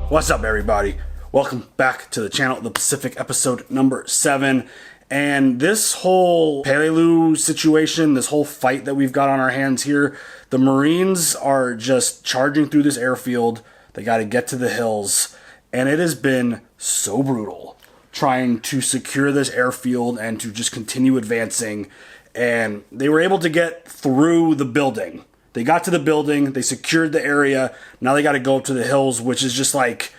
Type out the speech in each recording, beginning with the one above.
What's up, everybody? Welcome back to the channel, The Pacific, episode number 7. And this whole Peleilu situation, this whole fight that we've got on our hands here, the Marines are just charging through this airfield. They got to get to the hills. And it has been so brutal trying to secure this airfield and to just continue advancing. And they were able to get through the building. They got to the building, they secured the area, now they got to go up to the hills, which is just like,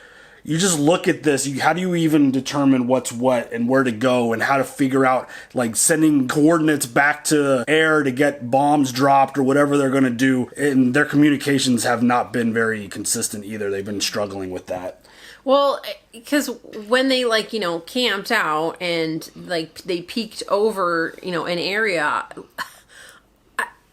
you just look at this, how do you even determine what's what and where to go and how to figure out, like, sending coordinates back to air to get bombs dropped or whatever they're going to do. And their communications have not been very consistent either. They've been struggling with that. Well, because when they, like, you know, camped out and, like, they peeked over, you know, an area...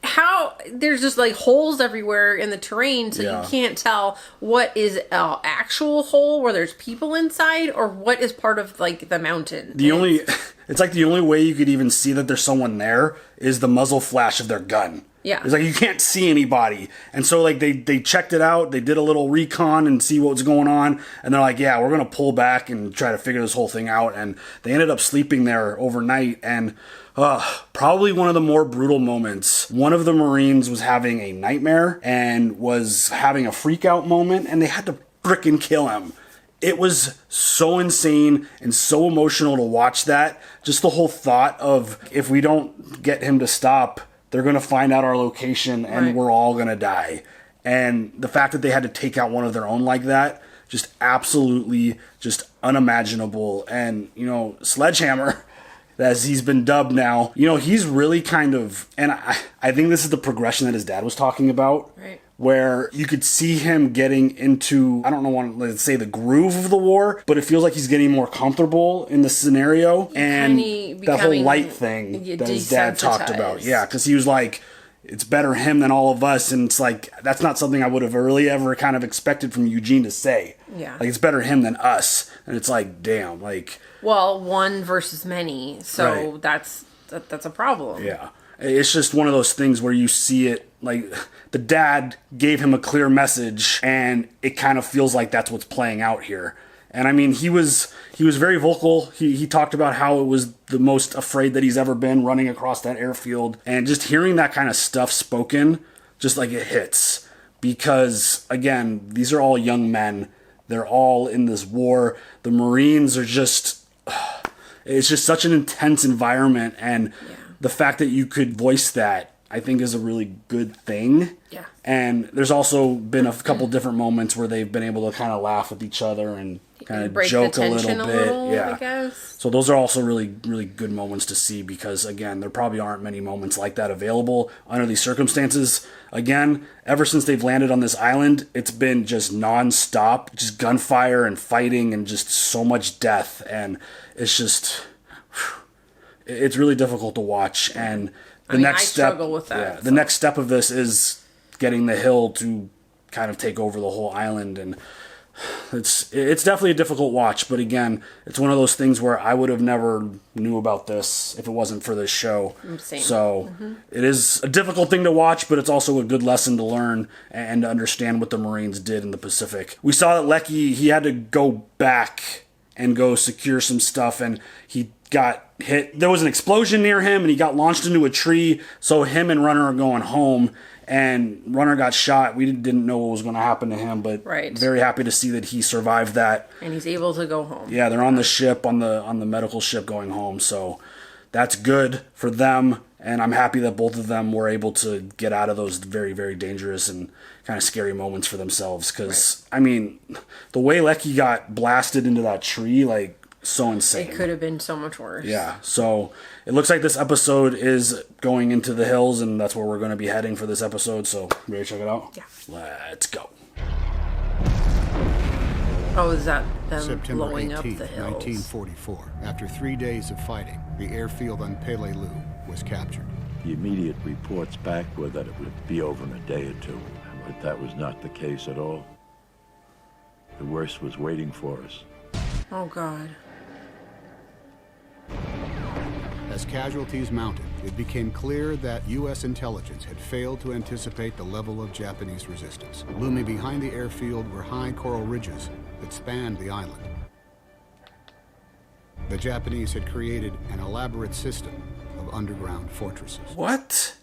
How there's just like holes everywhere in the terrain, so you can't tell what is an actual hole where there's people inside or what is part of like the mountain. It's like the only way you could even see that there's someone there is the muzzle flash of their gun. Yeah. It's like you can't see anybody. And so like they checked it out, they did a little recon and see what was going on, and they're like, yeah, we're gonna pull back and try to figure this whole thing out. And they ended up sleeping there overnight, and probably one of the more brutal moments. One of the Marines was having a nightmare and was having a freak out moment, and they had to frickin' kill him. It was so insane and so emotional to watch that. Just the whole thought of, if we don't get him to stop, they're going to find out our location and we're all going to die. And the fact that they had to take out one of their own like that, just absolutely just unimaginable. And, you know, Sledgehammer, as he's been dubbed now, you know, he's really kind of, and I think this is the progression that his dad was talking about, where you could see him getting into, I don't know, let's say the groove of the war, but it feels like he's getting more comfortable in the scenario, and that whole light thing that his dad talked about. Yeah, because he was like, it's better him than all of us, and it's like, that's not something I would have really ever kind of expected from Eugene to say. Yeah. Like, it's better him than us, and it's like, damn, like... Well, one versus many, so that's a problem. Yeah. It's just one of those things where you see it, like, the dad gave him a clear message, and it kind of feels like that's what's playing out here. And I mean, he was very vocal. He talked about how it was the most afraid that he's ever been running across that airfield. And just hearing that kind of stuff spoken, just like it hits. Because, again, these are all young men. They're all in this war. The Marines are just... It's just such an intense environment, and the fact that you could voice that, I think, is a really good thing. Yeah. And there's also been a couple different moments where they've been able to kind of laugh with each other and kind of joke a little bit. I guess. So those are also really, really good moments to see, because, again, there probably aren't many moments like that available under these circumstances. Again, ever since they've landed on this island, it's been just non-stop, just gunfire and fighting and just so much death. And it's just, it's really difficult to watch. And the next step, struggle with that. Yeah, the next step of this is getting the hill to kind of take over the whole island, and it's definitely a difficult watch. But again, it's one of those things where I would have never knew about this if it wasn't for this show. Same. So it is a difficult thing to watch, but it's also a good lesson to learn and to understand what the Marines did in the Pacific. We saw that Lecky, he had to go back and go secure some stuff, and he got hit. There was an explosion near him, and he got launched into a tree. So him and Runner are going home, and Runner got shot. We didn't know what was going to happen to him, but very happy to see that he survived that. And he's able to go home. Yeah, they're on the ship, on the medical ship going home. So that's good for them, and I'm happy that both of them were able to get out of those very, very dangerous and kind of scary moments for themselves. Because, I mean, the way Lecky got blasted into that tree, like, so insane. It could have been so much worse. Yeah, so it looks like this episode is going into the hills, and that's where we're going to be heading for this episode. So, ready to check it out? Yeah. Let's go. Oh, is that them September blowing 18th, up the hills? 1944. After 3 days of fighting, the airfield on Peleilu was captured. The immediate reports back were that it would be over in a day or two, but that was not the case at all. The worst was waiting for us. Oh, God. As casualties mounted, it became clear that U.S. intelligence had failed to anticipate the level of Japanese resistance. Looming behind the airfield were high coral ridges that spanned the island. The Japanese had created an elaborate system of underground fortresses. What?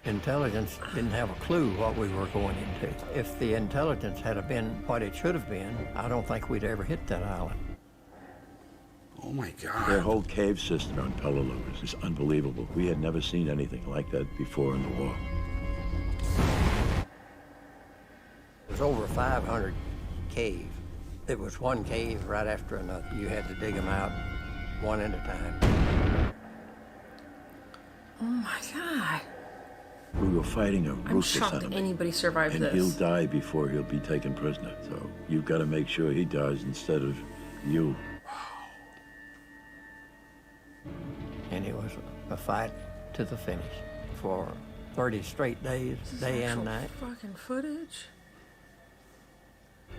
Intelligence didn't have a clue what we were going into. If the intelligence had been what it should have been, I don't think we'd ever hit that island. Oh my God. Their whole cave system on Peleliu is unbelievable. We had never seen anything like that before in the war. There's over 500 caves. It was one cave right after another. You had to dig them out one at a time. Oh my God. We were fighting a I'm ruthless shocked enemy. anybody survived And this. he'll die before he'll be taken prisoner. So you've got to make sure he dies instead of you. And it was a fight to the finish for 30 straight days, day and night. Fucking footage.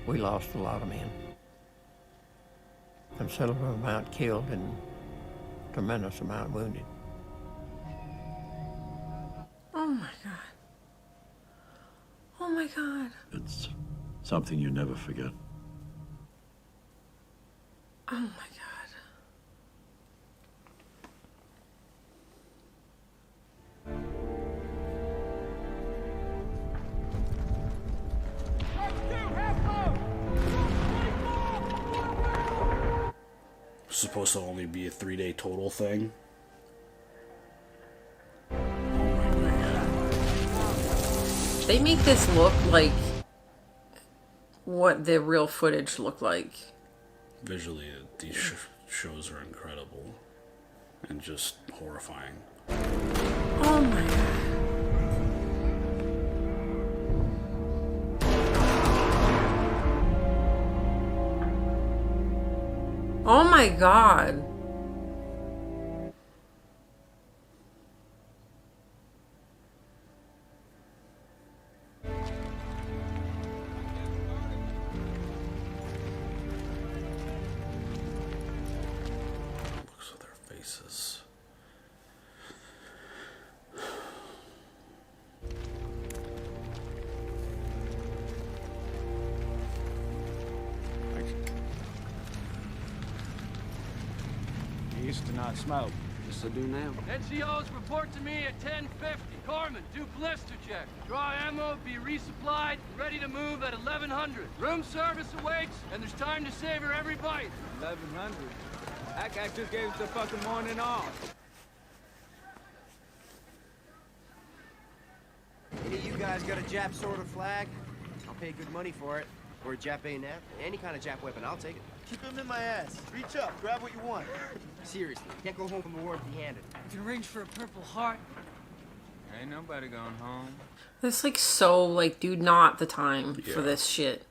We lost a lot of men. Considerable amount killed and tremendous amount wounded. Oh my God. Oh my God. It's something you never forget. Oh my God. Supposed to only be a 3-day total thing. They make this look like what the real footage looked like. Visually, these shows are incredible and just horrifying. Oh my God. Oh my God. Looks at their faces. Used to not smoke. Just to do now. NCOs report to me at 10:50. Corpsman, do blister check. Draw ammo, be resupplied, ready to move at 1100. Room service awaits, and there's time to savor every bite. 1100. That guy just gave us the fucking morning off. Any of you guys got a Jap sword or flag? I'll pay good money for it. Or a Jap bayonet. Any kind of Jap weapon, I'll take it. Keep him in my ass. Reach up, grab what you want. Seriously, can't go home from the war empty-handed. You can arrange for a Purple Heart. Ain't nobody going home. That's like so like, dude, not the time for this shit.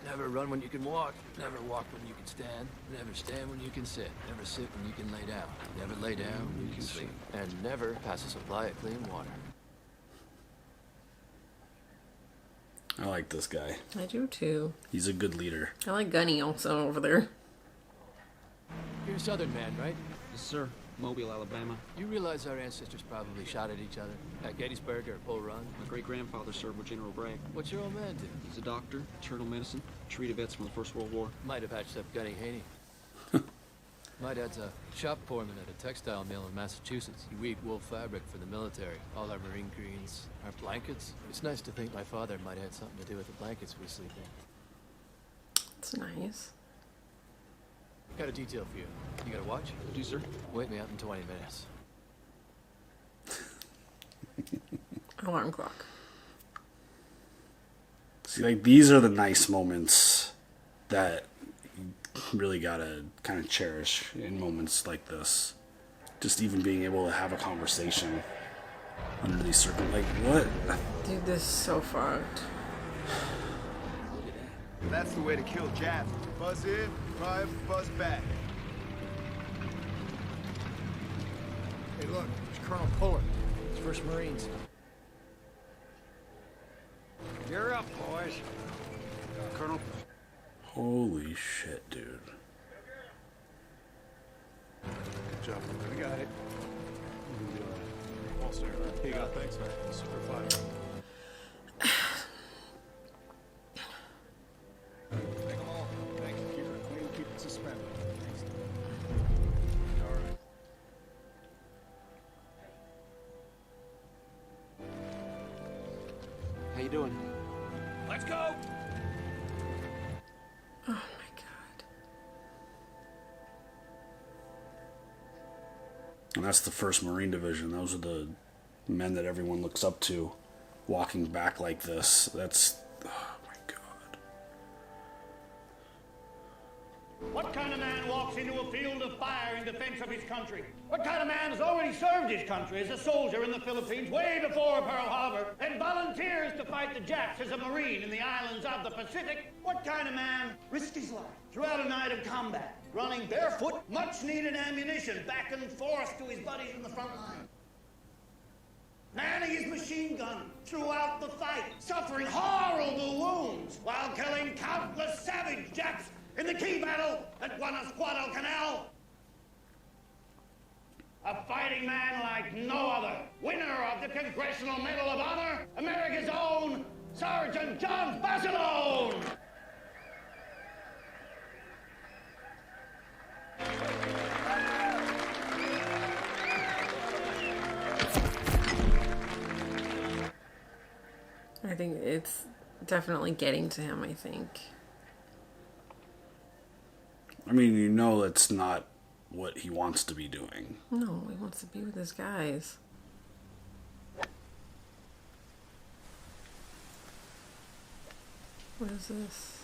Never run when you can walk. Never walk when you can stand. Never stand when you can sit. Never sit when you can lay down. Never lay down when you can sleep. And never pass a supply of clean water. I like this guy. I do too. He's a good leader. I like Gunny also over there. You're a Southern man, right? Yes, sir. Mobile, Alabama. You realize our ancestors probably shot at each other at Gettysburg or Bull Run? My great-grandfather served with General Bragg. What's your old man do? He's a doctor, internal medicine, treated vets from the First World War. Might have hatched up Gunny Haney. My dad's a shop foreman at a textile mill in Massachusetts. He weaved wool fabric for the military. All our marine greens, our blankets. It's nice to think my father might have had something to do with the blankets we sleep in. It's nice. Got a detail for you. You got a watch? Do, sir. Wait me out in 20 minutes. Alarm clock. See, like, these are the nice moments that you really gotta kind of cherish in moments like this. Just even being able to have a conversation under these like, what? Dude, this is so fucked. That's the way to kill Japs. Buzz in, drive, buzz back. Hey, look, it's Colonel Puller. It's 1st Marines. You're up, boys. Colonel. Holy shit, dude. Good job. We got it. All sir. Here you go. Thanks, man. Super fire. Take them all. Thanks. Keep it clean. Keep it suspended. Thanks. All right. How you doing? Let's go! Oh my god. And that's the 1st Marine Division. Those are the men that everyone looks up to, walking back like this. That's... oh my god. What kind of man walks into a field of fire in defense of his country? What kind of man has already served his country as a soldier in the Philippines way before Pearl Harbor and volunteers to fight the Japs as a Marine in the islands of the Pacific? What kind of man risked his life throughout a night of combat, running barefoot, much-needed ammunition back and forth to his buddies in the front line? Manning his machine gun throughout the fight, suffering horrible wounds while killing countless savage Japs in the key battle at Guadalcanal. A fighting man like no other, winner of the Congressional Medal of Honor, America's own Sergeant John Basilone. I think it's definitely getting to him, I think. I mean, you know that's not what he wants to be doing. No, he wants to be with his guys. What is this?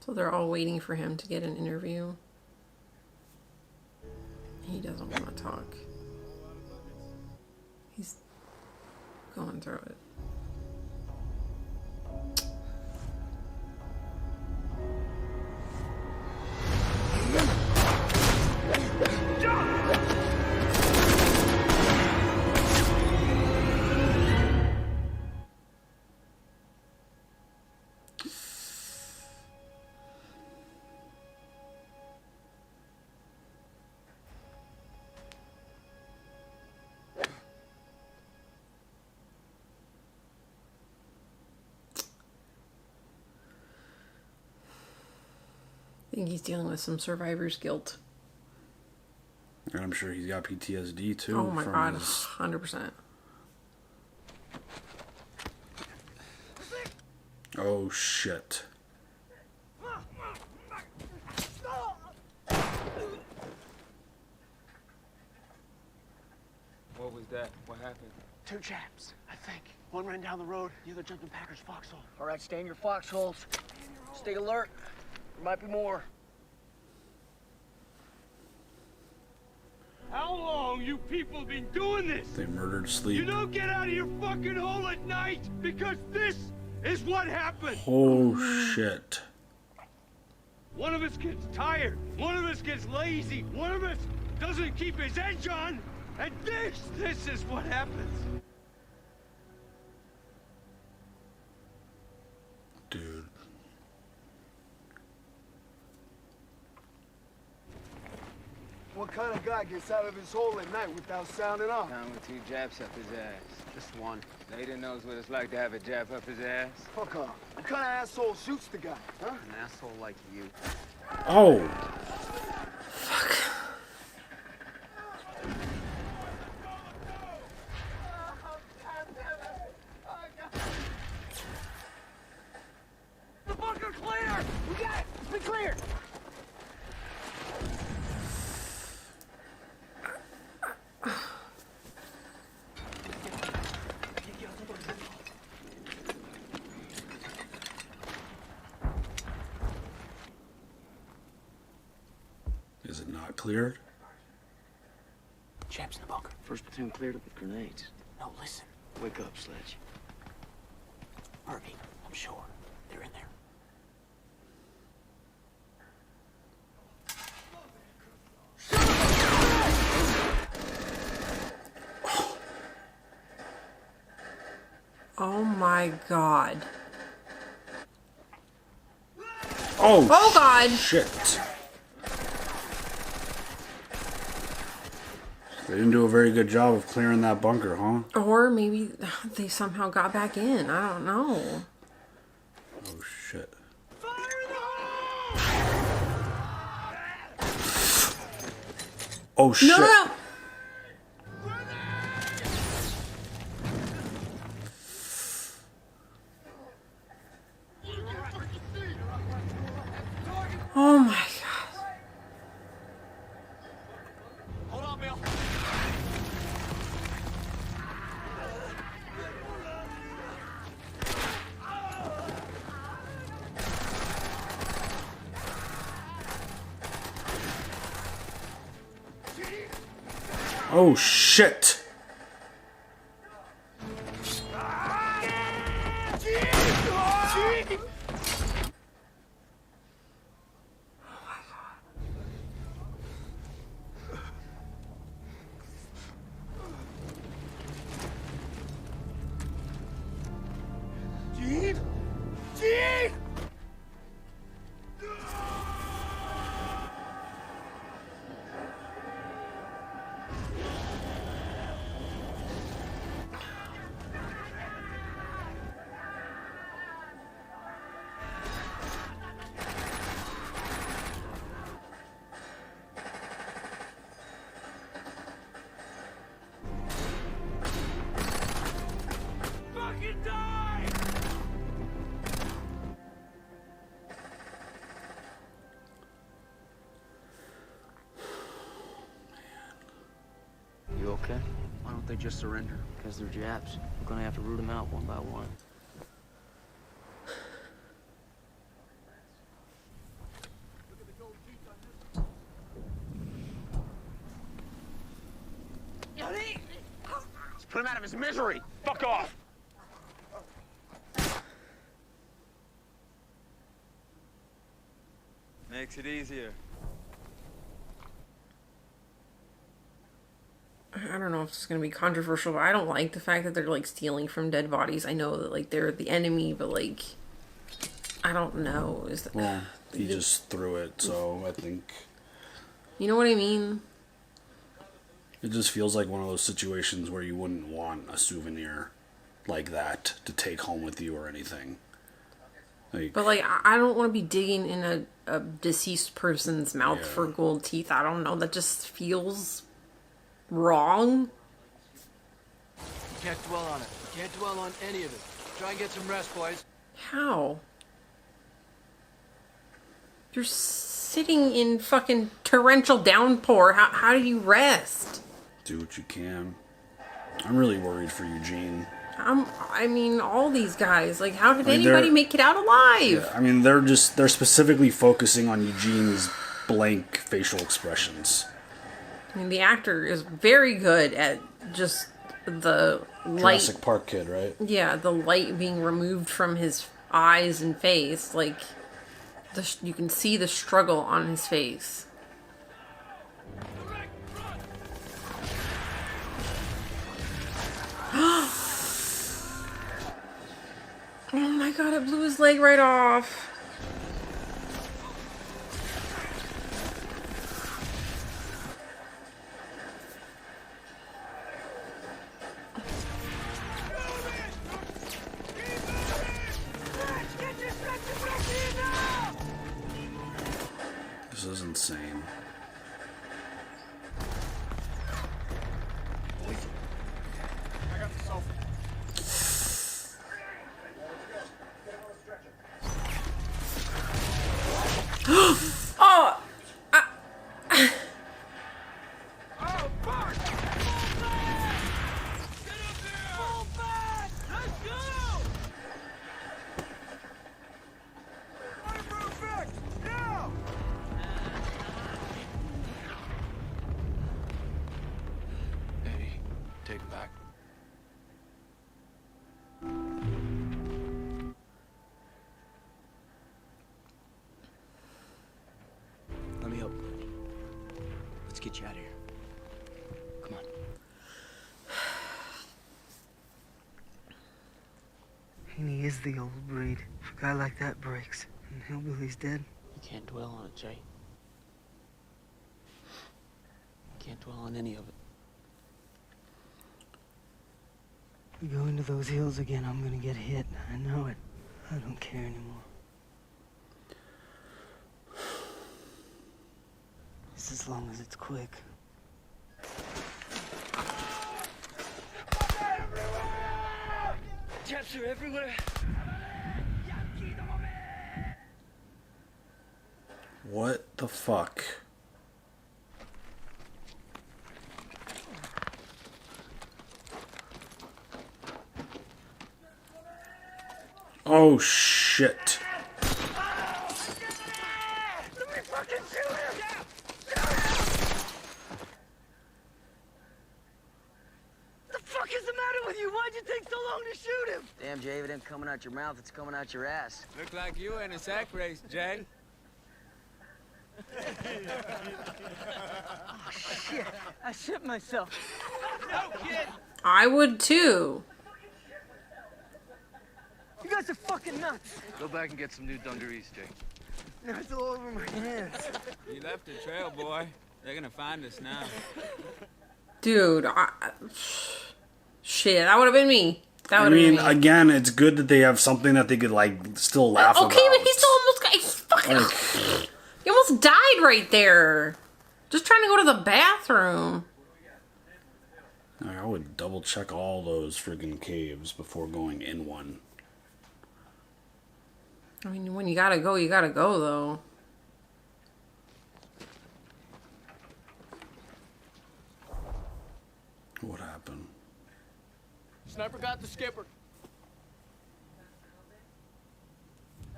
So they're all waiting for him to get an interview. He doesn't want to talk. He's going through it. I think he's dealing with some survivor's guilt. And I'm sure he's got PTSD too. Oh my god, 100%. Oh shit. What was that? What happened? 2 chaps, I think. One ran down the road, the other jumped in Packer's foxhole. All right, stay in your foxholes. Stay alert. There might be more. How long you people been doing this? They murdered Sleep. You don't get out of your fucking hole at night because this is what happened. Oh shit. One of us gets tired. One of us gets lazy. One of us doesn't keep his edge on. And this is what happens. Dude. What kind of guy gets out of his hole at night without sounding off? Down with 2 Japs up his ass. Just one. Lady knows what it's like to have a Jap up his ass. Fuck off. What kind of asshole shoots the guy, huh? An asshole like you. Oh. The bunker clear! We got it! It's been cleared! Is it not cleared? Chaps in the bunker. First platoon cleared it with grenades. No, listen. Wake up, Sledge. Harvey, I'm sure. They're in there. my god. Oh god. Shit. They didn't do a very good job of clearing that bunker, huh? Or maybe they somehow got back in. I don't know. Oh shit. Oh shit. No. Oh my god. Hold on, Bill. Oh shit. You okay? Why don't they just surrender? Because they're Japs. We're gonna have to root them out one by one. Let's put him out of his misery. Fuck off. Makes it easier. I don't know if it's going to be controversial, but I don't like the fact that they're like stealing from dead bodies. I know that like they're the enemy, but like I don't know. Is that Well, he just threw it, so I think you know what I mean? it just feels like one of those situations where you wouldn't want a souvenir like that to take home with you or anything. Like, But like I don't want to be digging in a deceased person's mouth for gold teeth. I don't know. That just feels wrong. You can't dwell on it. You can't dwell on any of it. Try and get some rest, boys. How? You're sitting in fucking torrential downpour. How do you rest? do what you can. I'm really worried for Eugene. I mean, all these guys. Like, how did anybody make it out alive? Yeah, I mean, they're specifically focusing on Eugene's blank facial expressions. I mean, the actor is very good at just the light. Jurassic Park kid, right? Yeah, the light being removed from his eyes and face. Like, you can see the struggle on his face. Oh my god, it blew his leg right off. This is insane. I got the sofa. Oh! Oh, fuck! Get up here! Fall back! Let's go! Fireproof fix! Now! Eddie, take him back. Let me help. Let's get you out of here. Come on. is the old breed. If a guy like that breaks and Hillbilly's dead. You can't dwell on it, Jay. You can't dwell on any of it. We go into those hills again, I'm gonna get hit. I know it. I don't care anymore. Just as long as it's quick. Japs are everywhere. What the fuck? Oh shit. Let me fucking shoot him! The fuck is the matter with you? Why'd you take so long to shoot him? Damn, Jay, if it ain't coming out your mouth, it's coming out your ass. Look like you in a sack race, Jay. Oh, shit. I shit myself. No, kid! I would too. You guys are fucking nuts. Go back and get some new dungarees, Jay. Now it's all over my hands. You left a trail, boy. They're gonna find us now. Dude, shit, that would have been me. That I would have been mean, me. again, it's good that they have something that they could like still laugh about. Okay, but he still almost got. He's fucking. He almost died right there. Just trying to go to the bathroom. I would double check all those friggin' caves before going in one. I mean, when you gotta go, though. What happened? Sniper got the skipper.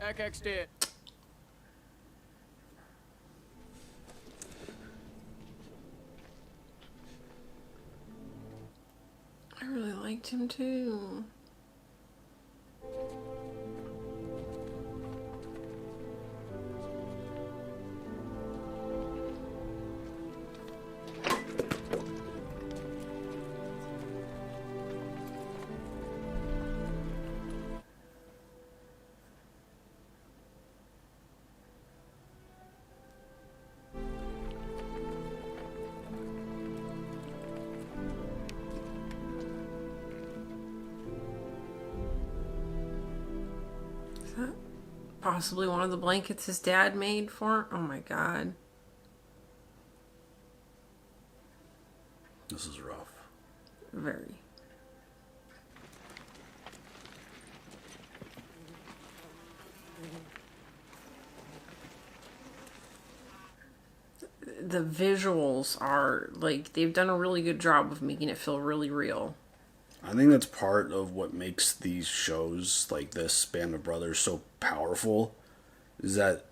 Akak's dead. I really liked him too. Possibly one of the blankets his dad made for. Oh my god. This is rough. Very. The visuals are like they've done a really good job of making it feel really real. I think that's part of what makes these shows like this Band of Brothers so powerful, is that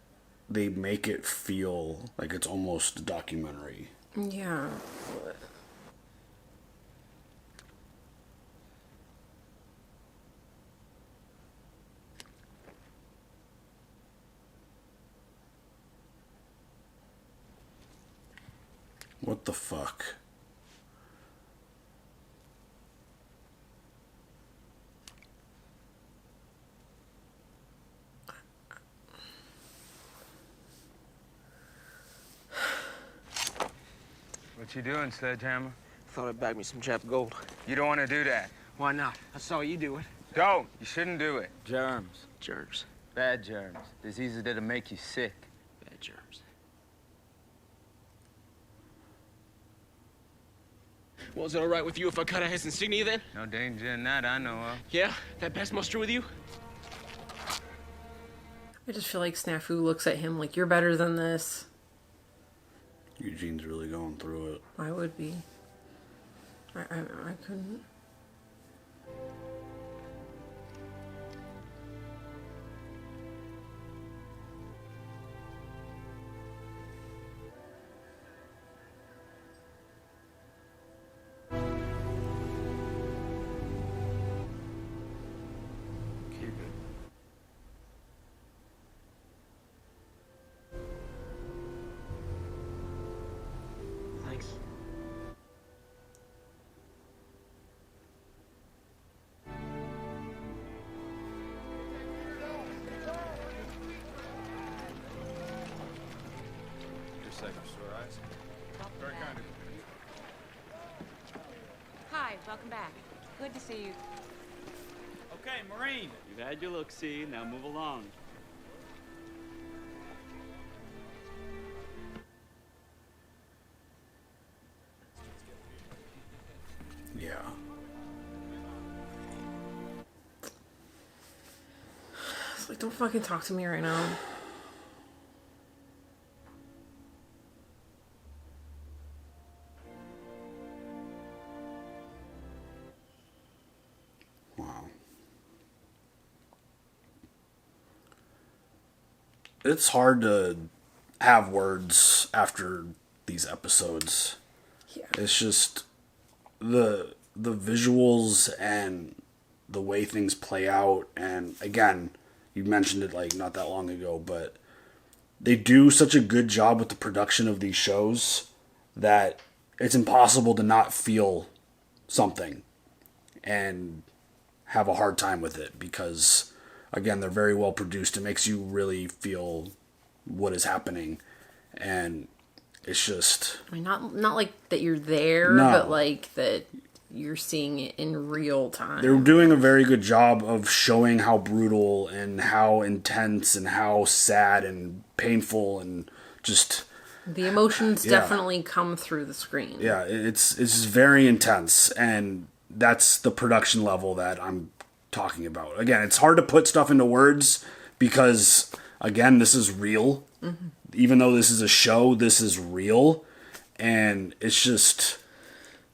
they make it feel like it's almost a documentary. Yeah. What the fuck? What you doing, Sledgehammer? Thought I'd bag me some Jap gold. You don't want to do that. Why not? I saw you do it. Don't. You shouldn't do it. Germs. Germs. Bad germs. Diseases that'll make you sick. Bad germs. Well, is it all right with you if I cut out his insignia then? No danger in that I know of. Yeah? That best muster with you? I just feel like Snafu looks at him like, you're better than this. Eugene's really going through it. I would be. I couldn't. Keep it. Thanks. sector, Sir Eyes. Very kind of you. Hi, welcome back. Good to see you. Okay, Marine. You've had your look-see, now move along. Yeah. It's like, don't fucking talk to me right now. Wow. It's hard to have words after these episodes. Yeah. It's just the visuals and the way things play out, and again, you mentioned it like not that long ago, but they do such a good job with the production of these shows that it's impossible to not feel something and have a hard time with it, because again, they're very well produced. It makes you really feel what is happening, and it's just, I mean, not like that you're there, No. but like that you're seeing it in real time. they're doing a very good job of showing how brutal and how intense and how sad and painful and just, The emotions Yeah. definitely come through the screen. yeah, it's just very intense, and that's the production level that I'm talking about. Again, it's hard to put stuff into words because, again, this is real. Mm-hmm. Even though this is a show, this is real, and it's just,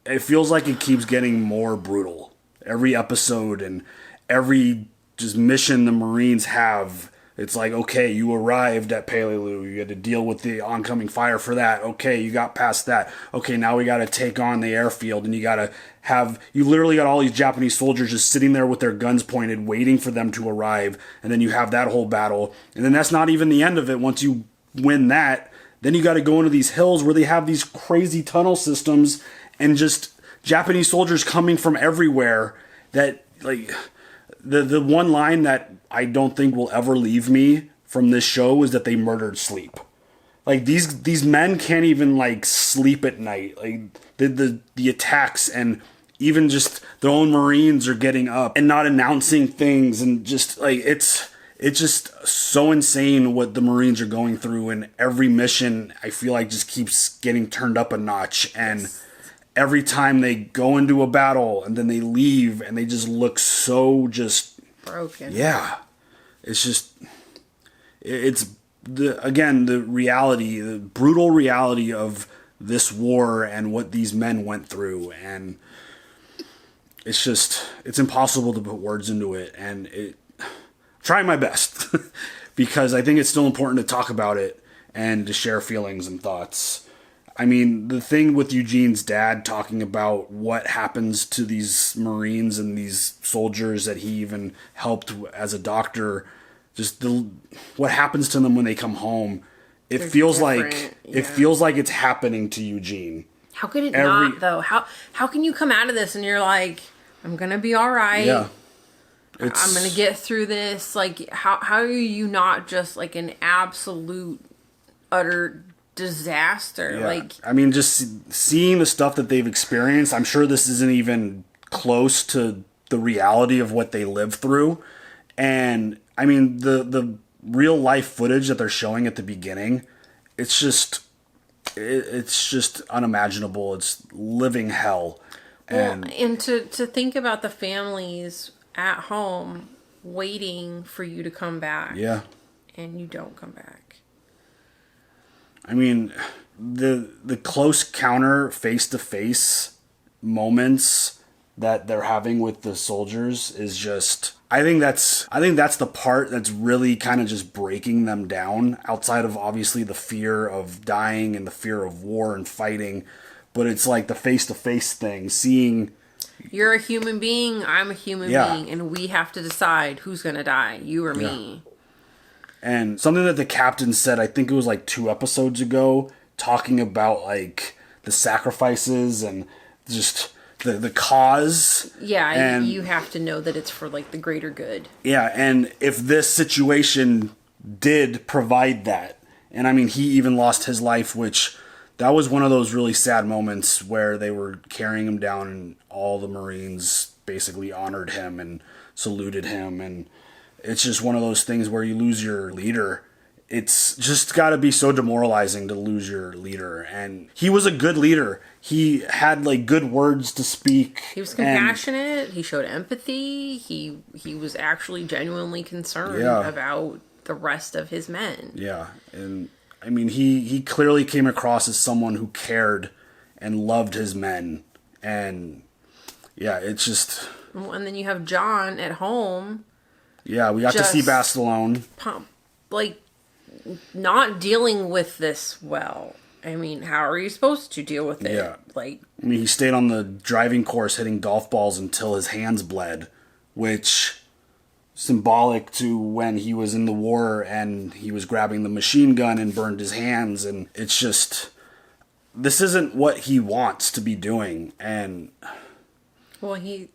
it feels like it keeps getting more brutal every episode, and every just mission the Marines have. It's like, okay, you arrived at Peleilu, you had to deal with the oncoming fire for that. Okay, you got past that. Okay, now we got to take on the airfield, and you got to you literally got all these Japanese soldiers just sitting there with their guns pointed, waiting for them to arrive, and then you have that whole battle, and then that's not even the end of it. Once you win that, then you got to go into these hills where they have these crazy tunnel systems, and just Japanese soldiers coming from everywhere. That, like, the one line that I don't think will ever leave me from this show is that they murdered sleep. Like, these men can't even like sleep at night. Like the attacks, and even just their own Marines are getting up and not announcing things, and just like it's just so insane what the Marines are going through, and every mission I feel like just keeps getting turned up a notch, and every time they go into a battle and then they leave and they just look so just broken. Yeah. It's just, it's the reality, the brutal reality of this war and what these men went through, and it's impossible to put words into it, and trying my best because I think it's still important to talk about it and to share feelings and thoughts. I mean, the thing with Eugene's dad talking about what happens to these Marines and these soldiers that he even helped as a doctor, just what happens to them when they come home. It feels like it's happening to Eugene. How could it not, though? How can you come out of this and you're like, I'm gonna be all right. Yeah. I'm gonna get through this. Like, how are you not just like an absolute utter disaster? Yeah. Like, I mean, just seeing the stuff that they've experienced, I'm sure this isn't even close to the reality of what they lived through. And I mean, the real life footage that they're showing at the beginning, it's just unimaginable. It's living hell. and to think about the families at home waiting for you to come back. Yeah. And you don't come back. I mean, the close counter face-to-face moments that they're having with the soldiers is just, I think that's the part that's really kind of just breaking them down, outside of obviously the fear of dying and the fear of war and fighting. But it's like the face-to-face thing, seeing... You're a human being, I'm a human being, and we have to decide who's going to die, you or me. And something that the captain said, I think it was like 2 episodes ago, talking about like the sacrifices and just the cause. Yeah, and you have to know that it's for like the greater good. Yeah, and if this situation did provide that, And I mean, he even lost his life, which that was one of those really sad moments where they were carrying him down and all the Marines basically honored him and saluted him. And it's just one of those things where you lose your leader. It's just got to be so demoralizing to lose your leader. And he was a good leader. He had like good words to speak. He was compassionate. He showed empathy. He was actually genuinely concerned about the rest of his men. Yeah. And I mean, he clearly came across as someone who cared and loved his men. And yeah, it's just... And then you have John at home. Yeah, we got to see Basilone. Like, not dealing with this well. I mean, how are you supposed to deal with it? Yeah. Like, I mean, he stayed on the driving course hitting golf balls until his hands bled, which symbolic to when he was in the war and he was grabbing the machine gun and burned his hands. And it's just, this isn't what he wants to be doing. And well, he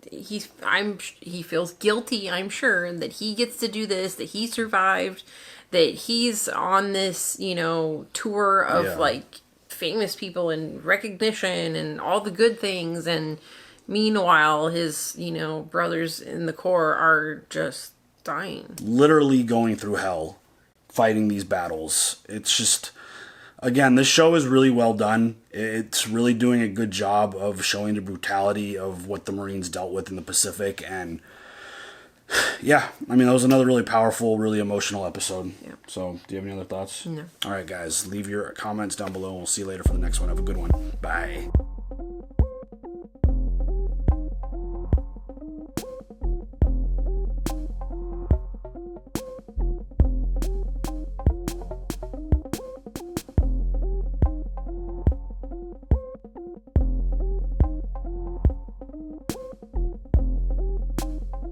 feels guilty, I'm sure, that he gets to do this, that he survived, that he's on this, you know, tour of like famous people and recognition and all the good things. And meanwhile, his, you know, brothers in the Corps are just dying. Literally going through hell, fighting these battles. It's just, again, this show is really well done. It's really doing a good job of showing the brutality of what the Marines dealt with in the Pacific. And yeah, I mean, that was another really powerful, really emotional episode. Yeah. So, do you have any other thoughts? No. All right, guys, leave your comments down below. We'll see you later for the next one. Have a good one. Bye.